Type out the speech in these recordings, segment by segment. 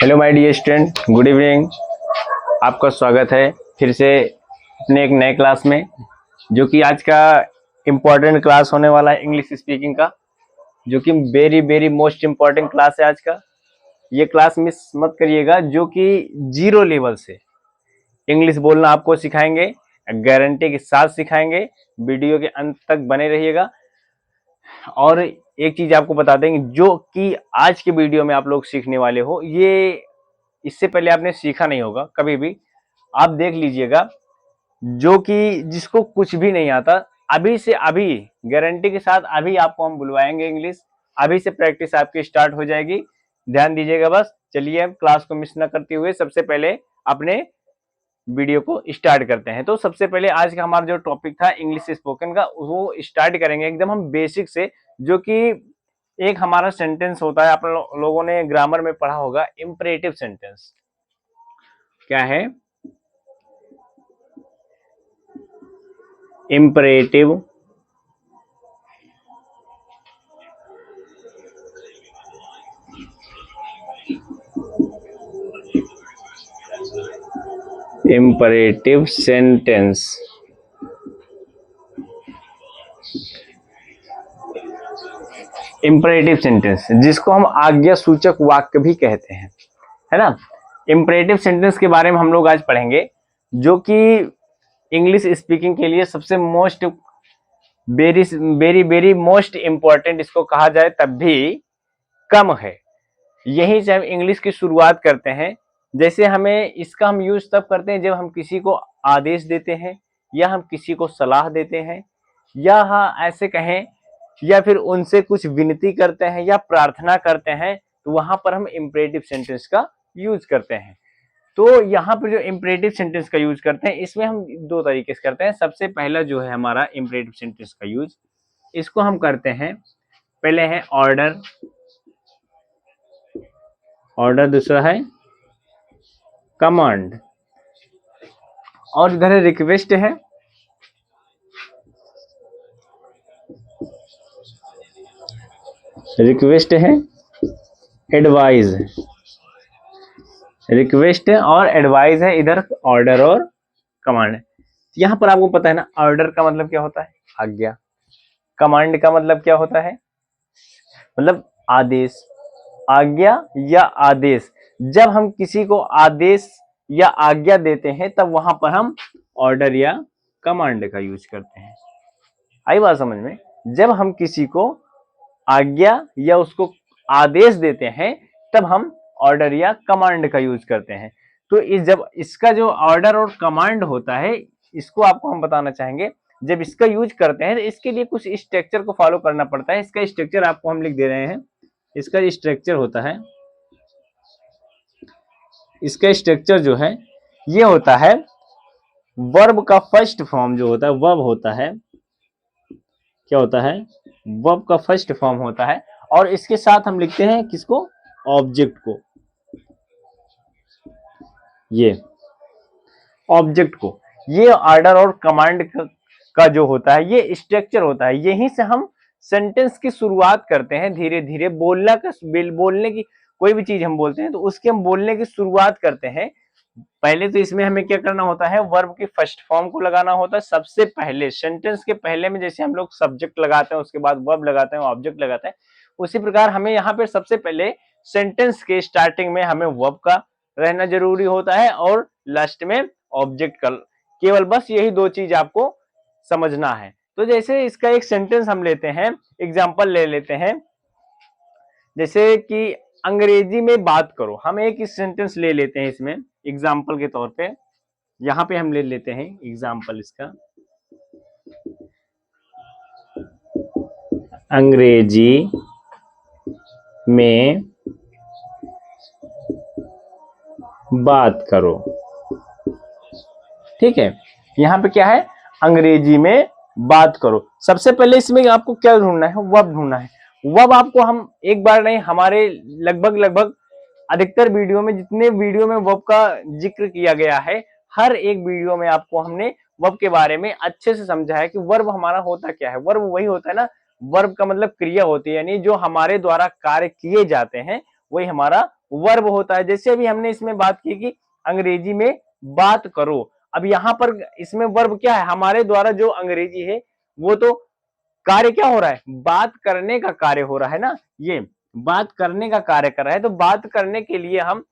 Hello my dear student, good evening. आपका स्वागत है फिर से अपने एक नए क्लास में, जो कि आज का इम्पोर्टेंट क्लास होने वाला है इंग्लिश स्पीकिंग का, जो कि very very most important class है आज का। ये क्लास मिस मत करिएगा, जो कि जीरो लेवल से इंग्लिश बोलना आपको सिखाएंगे, गारंटी के साथ सिखाएंगे। वीडियो के अंत तक बने रहिएगा। और एक चीज आपको बता देंगे, जो कि आज के वीडियो में आप लोग सीखने वाले हो, ये इससे पहले आपने सीखा नहीं होगा कभी भी। आप देख लीजिएगा, जो कि जिसको कुछ भी नहीं आता, अभी से अभी गारंटी के साथ अभी आपको हम बुलवाएंगे इंग्लिश। अभी से प्रैक्टिस आपकी स्टार्ट हो जाएगी, ध्यान दीजिएगा बस। चलिए क्लास को मिस ना करते हुए सबसे पहले अपने वीडियो को स्टार्ट करते हैं। तो सबसे पहले आज का हमारा जो टॉपिक था इंग्लिश स्पोकन का, वो स्टार्ट करेंगे एकदम हम बेसिक से, जो कि एक हमारा सेंटेंस होता है। आप लोगों ने ग्रामर में पढ़ा होगा, इंपरेटिव सेंटेंस। क्या है imperative? Imperative sentence imperative sentence जिसको हम आज्ञा सूचक वाक्य भी कहते हैं, है ना। इंपरेटिव सेंटेंस के बारे में हम लोग आज पढ़ेंगे, जो कि इंग्लिश स्पीकिंग के लिए सबसे most very very very most important इसको कहा जाए तब भी कम है। यहीं से हम इंग्लिश की शुरुआत करते हैं। जैसे हमें इसका हम यूज तब करते हैं जब हम किसी को आदेश देते हैं, या हम किसी को सलाह देते हैं, या हाँ ऐसे कहें, या फिर उनसे कुछ विनती करते हैं या प्रार्थना करते हैं, तो वहां पर हम इंपरेटिव सेंटेंस का यूज करते हैं। तो यहाँ पर जो इंपरेटिव सेंटेंस का यूज करते हैं, इसमें हम दो तरीके से करते हैं। सबसे पहला जो है हमारा इंपरेटिव सेंटेंस का यूज, इसको हम करते हैं, पहले है ऑर्डर, दूसरा है कमांड, और इधर है रिक्वेस्ट है, एडवाइज। रिक्वेस्ट और एडवाइस है, इधर ऑर्डर और कमांड है। यहां पर आपको पता है ना, ऑर्डर का मतलब क्या होता है? आज्ञा। कमांड का मतलब क्या होता है? मतलब आदेश। आज्ञा या आदेश, जब हम किसी को आदेश या आज्ञा देते हैं, तब वहां पर हम ऑर्डर या कमांड का यूज करते हैं। आई बात समझ में? जब हम किसी को आज्ञा या उसको आदेश देते हैं, तब हम ऑर्डर या कमांड का यूज करते हैं। तो जब इसका जो ऑर्डर और कमांड होता है, इसको आपको हम बताना चाहेंगे। जब इसका यूज करते हैं तो इसके लिए कुछ स्ट्रक्चर को फॉलो करना पड़ता है। इसका स्ट्रक्चर आपको हम लिख दे रहे हैं। इसका स्ट्रक्चर होता है, इसका स्ट्रक्चर जो है ये होता है, वर्ब का फर्स्ट फॉर्म जो होता है, वर्ब होता है, क्या होता है? वर्ब का फर्स्ट फॉर्म होता है, और इसके साथ हम लिखते हैं किसको? ऑब्जेक्ट को। ये ऑब्जेक्ट को, ये ऑर्डर और कमांड का जो होता है, ये स्ट्रक्चर होता है। यहीं से हम सेंटेंस की शुरुआत करते हैं। धीरे धीरे बोलने की कोई भी चीज हम बोलते हैं तो उसके हम बोलने की शुरुआत करते हैं। पहले तो इसमें हमें क्या करना होता है? वर्ब की फर्स्ट फॉर्म को लगाना होता है सबसे पहले। सेंटेंस के पहले में जैसे हम लोग सब्जेक्ट लगाते हैं, उसके बाद वर्ब लगाते हैं, ऑब्जेक्ट लगाते हैं, उसी प्रकार हमें यहाँ पे सबसे पहले सेंटेंस के स्टार्टिंग में हमें वर्ब का रहना जरूरी होता है, और लास्ट में ऑब्जेक्ट का। केवल बस यही दो चीज आपको समझना है। तो जैसे इसका एक सेंटेंस हम लेते हैं, एग्जाम्पल ले लेते हैं, जैसे कि अंग्रेजी में बात करो। हम एक सेंटेंस ले लेते हैं इसमें एग्जाम्पल के तौर पे। यहां पे हम ले लेते हैं एग्जाम्पल इसका, अंग्रेजी में बात करो। ठीक है, यहां पे क्या है? अंग्रेजी में बात करो। सबसे पहले इसमें आपको क्या ढूंढना है? वर्ब ढूंढना है। वर्ब आपको हम एक बार नहीं, हमारे लगभग अधिकतर वीडियो में, जितने वीडियो में वर्ब का जिक्र किया गया है, हर एक वीडियो में आपको हमने वर्ब के बारे में अच्छे से समझा है कि वर्ब हमारा होता क्या है। वर्ब वही होता है ना, वर्ब का मतलब क्रिया होती है, यानी जो हमारे द्वारा कार्य किए जाते हैं वही हमारा वर्ब होता है। जैसे अभी हमने इसमें बात की कि अंग्रेजी में बात करो, अब यहाँ पर इसमें वर्ब क्या है, हमारे द्वारा जो अंग्रेजी है वो तो कार्य क्या हो रहा है, बात करने का कार्य हो रहा है ना, ये बात करने का कार्य कर रहा है। तो बात करने के लिए हम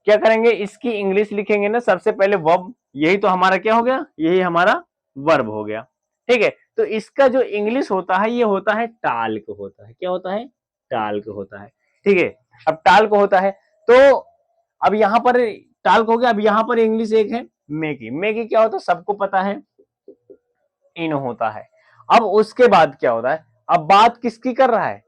क्या करेंगे, इसकी इंग्लिश लिखेंगे ना सबसे पहले वर्ब, यही तो हमारा क्या हो गया, यही हमारा वर्ब हो गया। ठीक है, तो इसका जो इंग्लिश होता है ये होता है टाल्क होता है, क्या होता है, टाल्क होता है। ठीक है, अब टाल्क होता है तो अब यहां पर टाल्क हो गया। अब यहां पर इंग्लिश एक है मैगी, मैगी क्या होता है सबको पता है, इन होता है। अब उसके बाद क्या होता है, अब बात किसकी कर रहा है,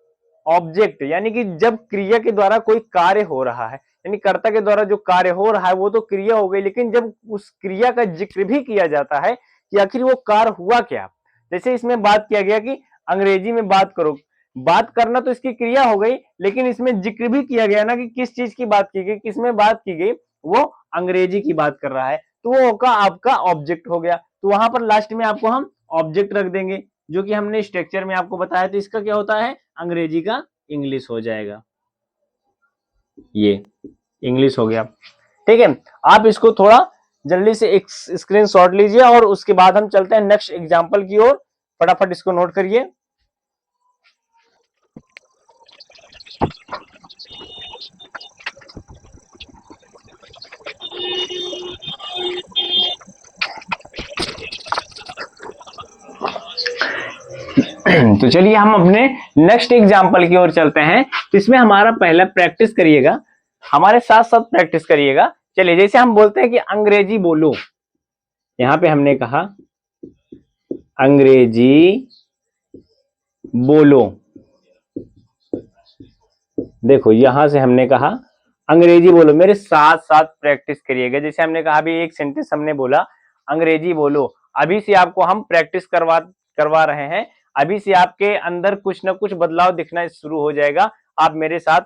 ऑब्जेक्ट, यानी कि जब क्रिया के द्वारा कोई कार्य हो रहा है, यानी कर्ता के द्वारा जो कार्य हो रहा है वो तो क्रिया हो गई, लेकिन जब उस क्रिया का जिक्र भी किया जाता है कि आखिर वो कार्य हुआ क्या, जैसे इसमें बात किया गया कि अंग्रेजी में बात करो, बात करना तो इसकी क्रिया हो गई, लेकिन इसमें जिक्र भी किया गया ना कि किस चीज की बात की गई, किसमें बात की गई, वो अंग्रेजी की बात कर रहा है, तो वो होगा आपका ऑब्जेक्ट हो गया। तो वहां पर लास्ट में आपको हम ऑब्जेक्ट रख देंगे, जो कि हमने स्ट्रक्चर में आपको बताया, तो इसका क्या होता है, अंग्रेजी का इंग्लिश हो जाएगा, ये इंग्लिश हो गया। ठीक है, आप इसको थोड़ा जल्दी से एक स्क्रीनशॉट लीजिए और उसके बाद हम चलते हैं नेक्स्ट एग्जांपल की ओर, फटाफट इसको नोट करिए। तो चलिए हम अपने नेक्स्ट एग्जांपल की ओर चलते हैं। तो इसमें हमारा पहला प्रैक्टिस करिएगा, हमारे साथ साथ प्रैक्टिस करिएगा। चलिए, जैसे हम बोलते हैं कि अंग्रेजी बोलो, यहां पे हमने कहा अंग्रेजी बोलो, देखो यहां से हमने कहा अंग्रेजी बोलो, मेरे साथ साथ प्रैक्टिस करिएगा। जैसे हमने कहा अभी एक सेंटेंस हमने बोला अंग्रेजी बोलो, अभी से आपको हम प्रैक्टिस करवा रहे हैं, अभी से आपके अंदर कुछ ना कुछ बदलाव दिखना शुरू हो जाएगा। आप मेरे साथ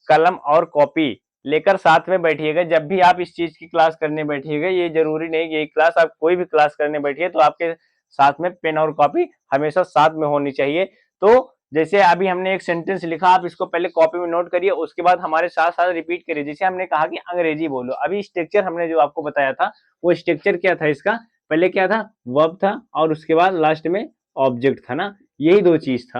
कलम और कॉपी लेकर साथ में बैठिएगा, जब भी आप इस चीज की क्लास करने बैठिएगा, ये जरूरी नहीं कि यही क्लास, आप कोई भी क्लास करने बैठिए तो आपके साथ में पेन और कॉपी हमेशा साथ में होनी चाहिए। तो जैसे अभी हमने एक सेंटेंस लिखा, आप इसको पहले कॉपी में नोट करिए, उसके बाद हमारे साथ साथ रिपीट करिए। जैसे हमने कहा कि अंग्रेजी बोलो, अभी स्ट्रक्चर हमने जो आपको बताया था वो स्ट्रक्चर क्या था, इसका पहले क्या था, वर्ब था, और उसके बाद लास्ट में ऑब्जेक्ट था ना, यही दो चीज था।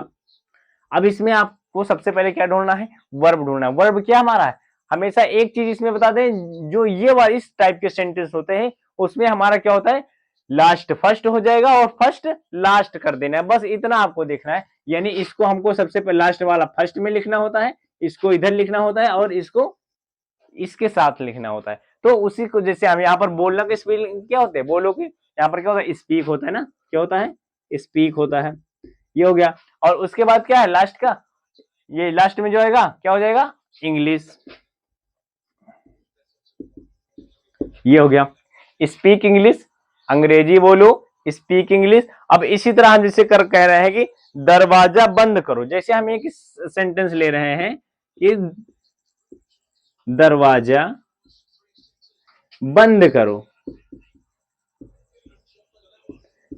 अब इसमें आपको सबसे पहले क्या ढूंढना है, वर्ब ढूंढना है। वर्ब क्या हमारा है, हमेशा एक चीज इसमें बता दें, जो ये वाले इस टाइप के सेंटेंस होते हैं उसमें हमारा क्या होता है, लास्ट फर्स्ट हो जाएगा और फर्स्ट लास्ट कर देना है, बस इतना आपको देखना है। यानी इसको हमको सबसे पहले लास्ट वाला फर्स्ट में लिखना होता है, इसको इधर लिखना होता है और इसको इसके साथ लिखना होता है। तो उसी को, जैसे हम यहाँ पर बोलना के स्पेलिंग क्या होते हैं, बोलो कि यहाँ पर क्या होता है, स्पीक होता है ना, क्या होता है, स्पीक होता है, ये हो गया। और उसके बाद क्या है लास्ट का, ये लास्ट में जो आएगा क्या हो जाएगा, इंग्लिश, ये हो गया, स्पीक इंग्लिश, अंग्रेजी बोलो, स्पीक इंग्लिश। अब इसी तरह हम जैसे कर कह रहे हैं कि दरवाजा बंद करो, जैसे हम एक सेंटेंस ले रहे हैं कि दरवाजा बंद करो,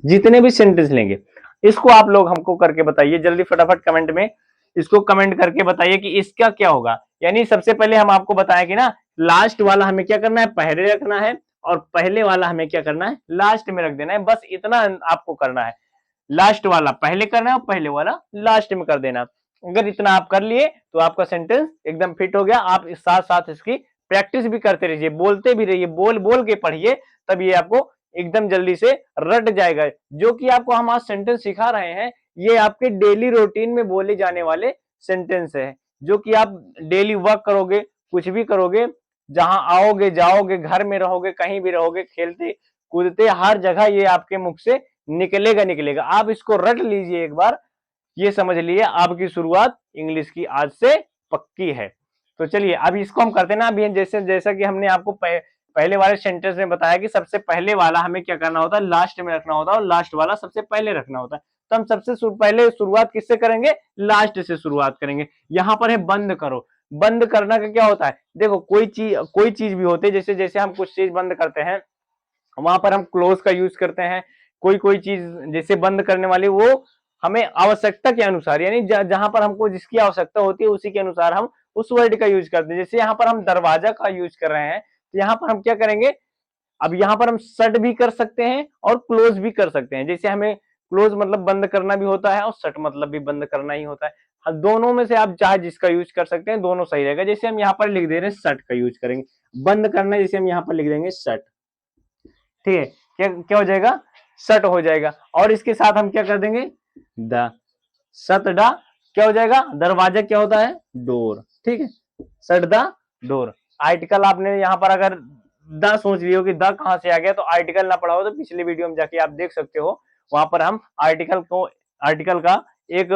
जितने भी सेंटेंस लेंगे इसको आप लोग हमको करके बताइए जल्दी फटाफट कमेंट में, इसको कमेंट करके बताइए कि इसका क्या होगा। यानी सबसे पहले हम आपको बताएं कि ना लास्ट वाला हमें क्या करना है, पहले रखना है, और पहले वाला हमें क्या करना है, लास्ट में रख देना है, बस इतना आपको करना है। लास्ट वाला पहले करना है और पहले वाला लास्ट में कर देना। अगर इतना आप कर लिए तो आपका सेंटेंस एकदम फिट हो गया। आप इस साथ साथ इसकी प्रैक्टिस भी करते रहिए, बोलते भी रहिए, बोल बोल के पढ़िए, तब ये आपको एकदम जल्दी से रट जाएगा। जो कि आपको हम आज सेंटेंस सिखा रहे हैं, ये आपके डेली रूटीन में बोले जाने वाले सेंटेंस है, जो कि आप डेली वर्क करोगे, कुछ भी करोगे, जहां आओगे जाओगे, घर में रहोगे, कहीं भी रहोगे, खेलते कूदते, हर जगह ये आपके मुख से निकलेगा निकलेगा। आप इसको रट लीजिए एक बार, ये समझ लिए आपकी शुरुआत इंग्लिश की आज से पक्की है। तो चलिए अब इसको हम करते हैं ना, अभी जैसे जैसा कि हमने आपको पहले वाले सेंटेंस में बताया कि सबसे पहले वाला हमें क्या करना होता है, लास्ट में रखना होता है, और लास्ट वाला सबसे पहले रखना होता है। तो हम सबसे पहले शुरुआत किससे करेंगे, लास्ट से शुरुआत करेंगे। यहां पर है बंद करो, बंद करना का क्या होता है, देखो कोई चीज भी होती है, जैसे जैसे हम कुछ चीज बंद करते हैं वहां पर हम क्लोज का यूज करते हैं। कोई चीज जैसे बंद करने वाली, वो हमें आवश्यकता के अनुसार, यानी जहां पर हमको जिसकी आवश्यकता होती है उसी के अनुसार हम उस वर्ड का यूज करते हैं। जैसे यहाँ पर हम दरवाजा का यूज कर रहे हैं, तो यहाँ पर हम क्या करेंगे, अब यहाँ पर हम शट भी कर सकते हैं और क्लोज भी कर सकते हैं। जैसे हमें क्लोज मतलब बंद करना भी होता है और शट मतलब भी बंद करना ही होता है। दोनों में से आप चाहे जिसका यूज कर सकते हैं, दोनों सही रहेगा। जैसे हम यहाँ पर लिख दे रहे हैं शट का यूज करेंगे, बंद करना है जैसे हम यहाँ पर लिख देंगे शट, ठीक है, क्या क्या हो जाएगा, शट हो जाएगा। और इसके साथ हम क्या कर देंगे, द, शट द क्या हो जाएगा, दरवाजा क्या होता है, डोर, ठीक है, शट द डोर। आर्टिकल आपने यहाँ पर अगर द सोच लियो कि द कहां से आ गया, तो आर्टिकल ना पढ़ा हो तो पिछले वीडियो में जाके आप देख सकते हो, वहां पर हम आर्टिकल का एक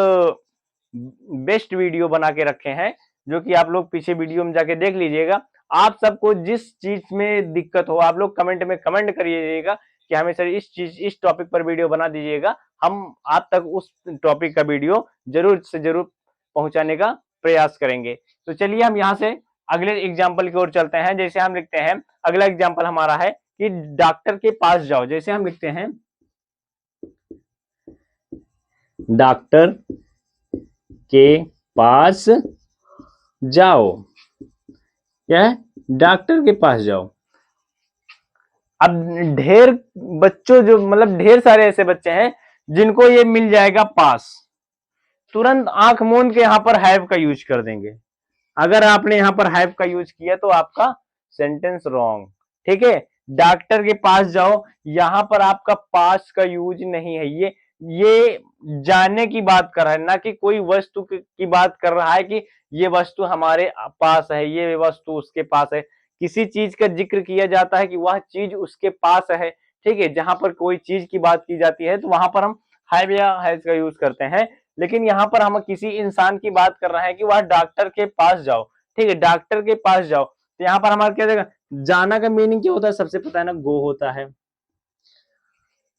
बेस्ट वीडियो बना के रखे हैं, जो कि आप लोग पीछे वीडियो में जाके देख लीजिएगा। आप सबको जिस चीज में दिक्कत हो आप लोग कमेंट में कमेंट करिएगा कि हमें सर इस टॉपिक पर वीडियो बना दीजिएगा, हम आप तक उस टॉपिक का वीडियो जरूर से जरूर पहुंचाने का प्रयास करेंगे। तो चलिए हम यहाँ से अगले एग्जाम्पल की ओर चलते हैं। जैसे हम लिखते हैं, अगला एग्जाम्पल हमारा है कि डॉक्टर के पास जाओ। जैसे हम लिखते हैं डॉक्टर के पास जाओ, क्या है, डॉक्टर के पास जाओ। अब ढेर बच्चों जो मतलब ढेर सारे ऐसे बच्चे हैं जिनको ये मिल जाएगा पास, तुरंत आंख मूंद के यहाँ पर हैव का यूज कर देंगे। अगर आपने यहाँ पर हैव का यूज किया तो आपका सेंटेंस रॉन्ग, ठीक है। डॉक्टर के पास जाओ, यहाँ पर आपका पास का यूज नहीं है। ये जाने की बात कर रहा है, ना कि कोई वस्तु की बात कर रहा है कि ये वस्तु हमारे पास है, ये वस्तु उसके पास है। किसी चीज का जिक्र किया जाता है कि वह चीज उसके पास है, ठीक है। जहां पर कोई चीज की बात की जाती है तो वहां पर हम हैव या हैज का यूज करते हैं। लेकिन यहाँ पर हम किसी इंसान की बात कर रहे हैं कि वह डॉक्टर के पास जाओ, ठीक है, डॉक्टर के पास जाओ। तो यहाँ पर हमारा क्या देगा, जाना का मीनिंग क्या होता है, सबसे पता है ना, गो होता है।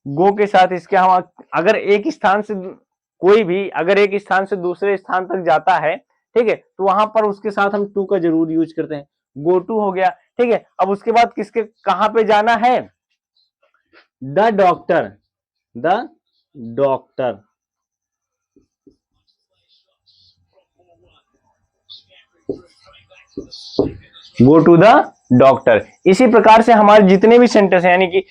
गो के साथ इसके हम अगर एक स्थान से कोई भी अगर एक स्थान से दूसरे स्थान तक जाता है, ठीक है, तो वहां पर उसके साथ हम टू का जरूर यूज करते हैं। गो टू हो गया, ठीक है। अब उसके बाद किसके कहां पे जाना है, the doctor, the doctor, go to the doctor. इसी प्रकार से हमारे जितने भी सेंटेंस है, यानी कि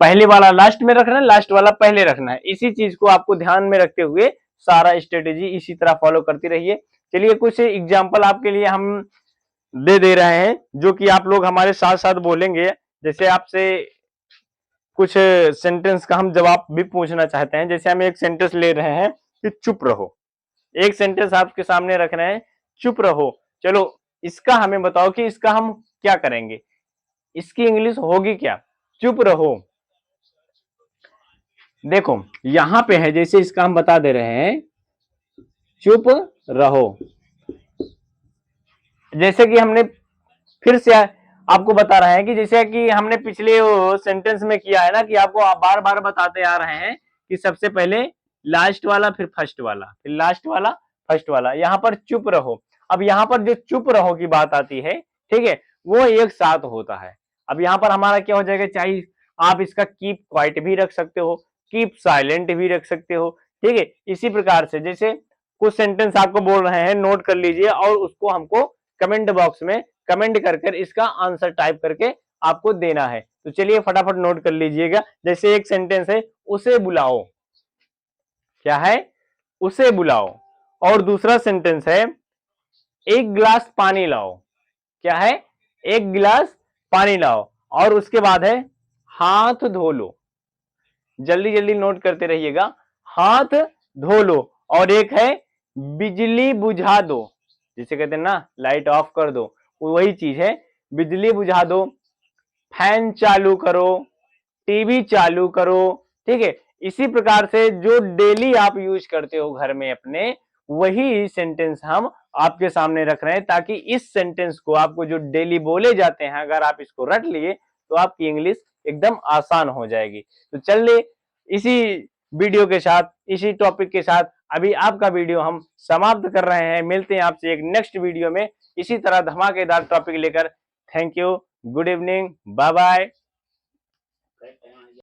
पहले वाला लास्ट में रखना है, लास्ट वाला पहले रखना है, इसी चीज को आपको ध्यान में रखते हुए सारा स्ट्रेटेजी इसी तरह फॉलो करती रहिए। चलिए कुछ एग्जाम्पल आपके लिए हम दे रहे हैं, जो कि आप लोग हमारे साथ साथ बोलेंगे। जैसे आपसे कुछ सेंटेंस का हम जवाब भी पूछना चाहते हैं। जैसे हम एक सेंटेंस ले रहे हैं कि चुप रहो, एक सेंटेंस आपके सामने रख रहे हैं, चुप रहो। चलो इसका हमें बताओ कि इसका हम क्या करेंगे, इसकी इंग्लिश होगी क्या, चुप रहो। देखो यहां पे है, जैसे इसका हम बता दे रहे हैं, चुप रहो। जैसे कि हमने फिर से आपको बता रहे हैं कि जैसे कि हमने पिछले सेंटेंस में किया है ना, कि आपको बार बार बताते आ रहे हैं कि सबसे पहले लास्ट वाला, फिर फर्स्ट वाला, फिर लास्ट वाला, फर्स्ट वाला। यहाँ पर चुप रहो, अब यहाँ पर जो चुप रहो की बात आती है, ठीक है, वो एक साथ होता है। अब यहाँ पर हमारा क्या हो जाएगा, चाहे आप इसका कीप क्वाइट भी रख सकते हो, कीप साइलेंट भी रख सकते हो, ठीक है। इसी प्रकार से जैसे कुछ सेंटेंस आपको बोल रहे हैं, नोट कर लीजिए और उसको हमको कमेंट बॉक्स में कमेंट कर इसका आंसर टाइप करके आपको देना है। तो चलिए फटाफट नोट कर लीजिएगा। जैसे एक सेंटेंस है, उसे बुलाओ, क्या है, उसे बुलाओ। और दूसरा सेंटेंस है, एक गिलास पानी लाओ, क्या है, एक गिलास पानी लाओ। और उसके बाद है, हाथ धो लो। जल्दी जल्दी नोट करते रहिएगा, हाथ धो लो। और एक है, बिजली बुझा दो, जिसे कहते हैं ना लाइट ऑफ कर दो, वही चीज है, बिजली बुझा दो, फैन चालू करो, टीवी चालू करो, ठीक है। इसी प्रकार से जो डेली आप यूज करते हो घर में अपने, वही सेंटेंस हम आपके सामने रख रहे हैं, ताकि इस सेंटेंस को आपको जो डेली बोले जाते हैं, अगर आप इसको रट लिए तो आपकी इंग्लिश एकदम आसान हो जाएगी। तो चलिए इसी वीडियो के साथ, इसी टॉपिक के साथ अभी आपका वीडियो हम समाप्त कर रहे हैं। मिलते हैं आपसे एक नेक्स्ट वीडियो में इसी तरह धमाकेदार टॉपिक लेकर। Thank you, good evening, bye bye.